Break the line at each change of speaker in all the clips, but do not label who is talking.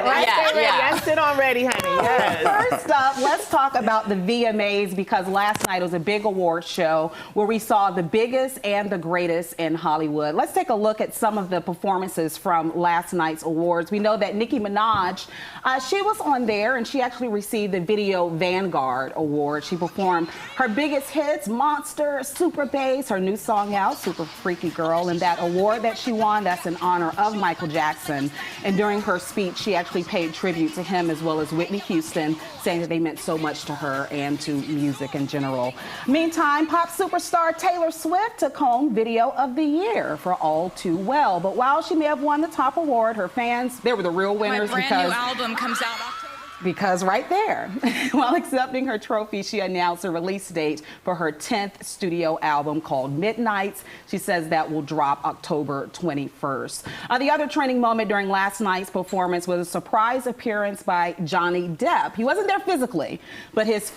ready.
Right?
Yeah,
Stay ready. I sit on ready, honey. Yes.
First up, let's talk about the VMAs, because last night was a big award show where we saw the biggest and the greatest in Hollywood. Let's take a look at some of the performances from last night's awards. We know that Nicki Minaj, she was on there, and she actually received the Video Vanguard Award. She performed her biggest hits, Monster, Super Bass, her new song out, Super Freaky Girl, and that award that she won, that's in honor of Michael Jackson. And during her speech, she actually paid tribute to him as well as Whitney Houston, saying that they meant so much to her and to music in general. Meantime, pop superstar Taylor Swift took home Video of the Year for All Too Well. But while she may have won the top award, her fans, they were the real winners.
My brand new album comes out October.
Because right there, while accepting her trophy, she announced a release date for her 10th studio album called Midnights. She says that will drop October 21st. The other trending moment during last night's performance was a surprise appearance by Johnny Depp. He wasn't there physically, but his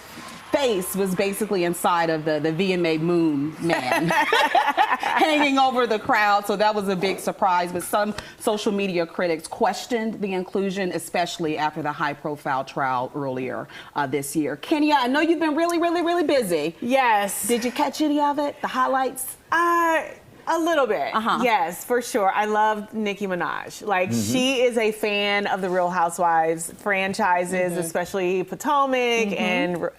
face was basically inside of the VMA Moon Man hanging over the crowd, so that was a big surprise. But some social media critics questioned the inclusion, especially after the high-profile trial earlier this year. Kenya, I know you've been really busy.
Yes.
Did you catch any of it, the highlights?
A little bit. Yes, for sure. I love Nicki Minaj. Like, she is a fan of the Real Housewives franchises, especially Potomac and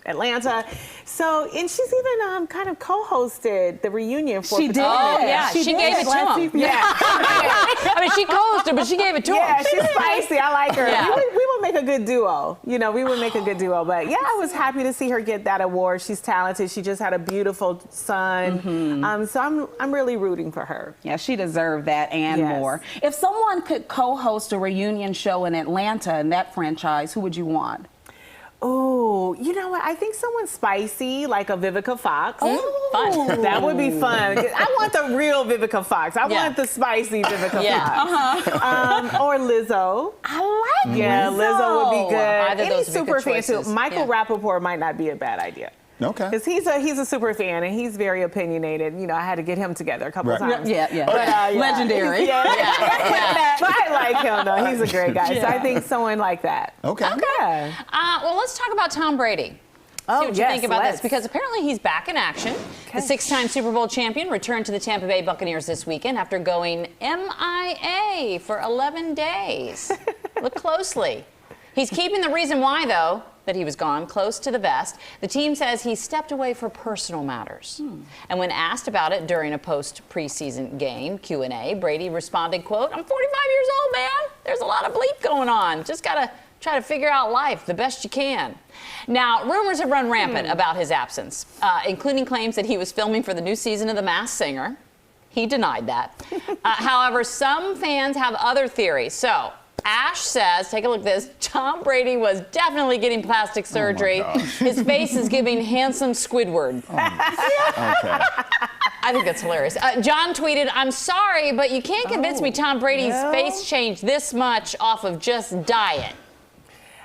Atlanta. So, and she's even kind of co-hosted the reunion for Potomac.
Oh, yeah. She gave it to him.
Yeah.
I mean, she co-hosted, but she gave it to him.
Yeah, she's spicy. I like her.
Yeah.
We would make a good duo. You know, we would make a good duo. But yeah, I was happy to see her get that award. She's talented. She just had a beautiful son. So I'm really rooting for her.
Yeah, she deserved that and more. If someone could co-host a reunion show in Atlanta in that franchise, who would you want?
Oh, you know what? I think someone spicy, like a Vivica Fox.
Oh, fun.
That would be fun. I want the real Vivica Fox. I want the spicy Vivica Fox. Or Lizzo.
I like
Lizzo would be good.
Either
Any
those would be
super
good
fan too.
choices.
Michael Rappaport might not be a bad idea.
Okay.
Because he's a super fan and he's very opinionated. You know, I had to get him together a couple times.
But, legendary.
But I like him though. He's a great guy. So I think someone like that.
Okay.
Yeah.
Well, let's talk about Tom Brady. See what you think about this, because apparently he's back in action. The 6-time Super Bowl champion returned to the Tampa Bay Buccaneers this weekend after going MIA for 11 days. Look closely. He's keeping the reason why, though, that he was gone close to the vest. The team says he stepped away for personal matters. And when asked about it during a post-preseason game Q&A, Brady responded, quote, "I'm 45 years old, man. There's a lot of bleep going on. Just gotta try to figure out life the best you can." Now, rumors have run rampant about his absence, including claims that he was filming for the new season of The Masked Singer. He denied that. However, some fans have other theories. So, Ash says, take a look at this, Tom Brady was definitely getting plastic surgery. His face is giving handsome Squidward.
Okay.
I think that's hilarious. John tweeted, "I'm sorry, but you can't convince me Tom Brady's face changed this much off of just diet."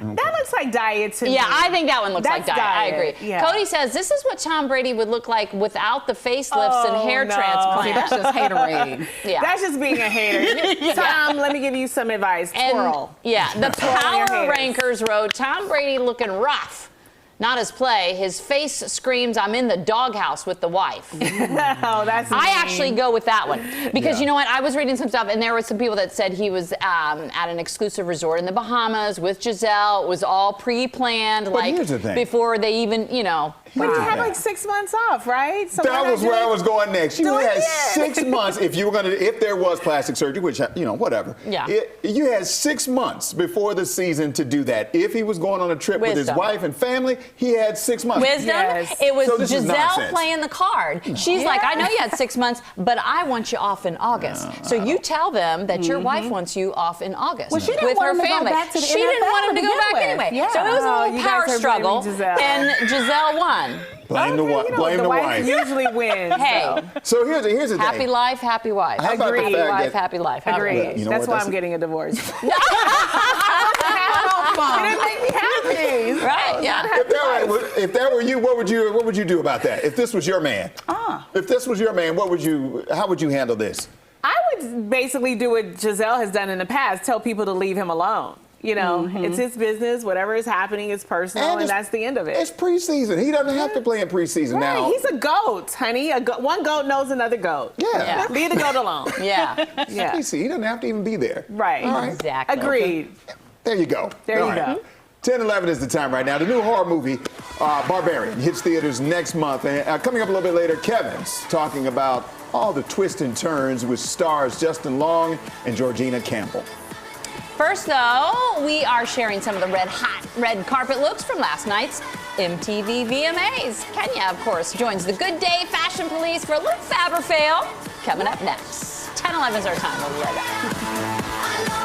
That looks like diet to me.
Yeah, I think that one looks like diet. I agree.
Yeah.
Cody says, "This is what Tom Brady would look like without the facelifts and hair transplants."
That's just haterade.
Yeah.
That's just being a hater. Tom, let me give you some advice. Twirl.
Yeah, the
Twirl your
Power
hairs.
Rankers wrote, "Tom Brady looking rough. Not his play. His face screams, 'I'm in the doghouse with the wife.'"
Oh, that's
I
mean.
actually go with that one. Because you know what? I was reading some stuff, and there were some people that said he was at an exclusive resort in the Bahamas with Giselle. It was all pre-planned, like
here's the thing.
before they even, you know.
But you had like 6 months off, right? So
That was where I was going next. You had 6
it.
months if there was plastic surgery, which, you know, whatever.
Yeah.
You had 6 months before the season to do that. If he was going on a trip with his wife and family, he had 6 months.
Wisdom, it was
So this is
Giselle
nonsense.
playing the card. She's like, "I know you had 6 months, but I want you off in August. So you tell them that your wife wants you off in August
Well, she didn't
with
want
her
him to go
family."
back to the
She didn't
NFL
want him to
to
go
begin
back
with.
anyway.
Yeah.
So it was a
Oh,
little
you
power
guys are
struggle,
blaming Giselle.
and Giselle won.
Blame the wife. Blame the wife.
usually wins.
Hey,
So here's the
happy
thing.
life, happy wife.
How about the
Happy
fact
wife,
that-
happy life. However
Agreed.
it goes.
You know
That's
what,
why
that's
I'm getting a divorce. It
Fun.
didn't make me happy.
Right? Yeah.
If that were you, what would you do about that? If this was your man, if this was your man, how would you handle this?
I would would basically do what Giselle has done in the past, tell people to leave him alone. You know, it's his business. Whatever is happening is personal, and that's the end of it.
It's preseason. He doesn't have to play in preseason now.
He's a goat, honey. One goat knows another goat.
Yeah.
Leave the goat alone.
Yeah.
He doesn't have to even be there.
Right.
All right.
Exactly.
Agreed.
There you go.
There you go.
10:11 is the time right now. The new horror movie, Barbarian, hits theaters next month. And coming up a little bit later, Kevin's talking about all the twists and turns with stars Justin Long and Georgina Campbell.
First, though, we are sharing some of the red-hot red carpet looks from last night's MTV VMAs. Kenya, of course, joins the Good Day Fashion Police for a little fab or fail. Coming up next. 10:11 is our time. We'll be right back.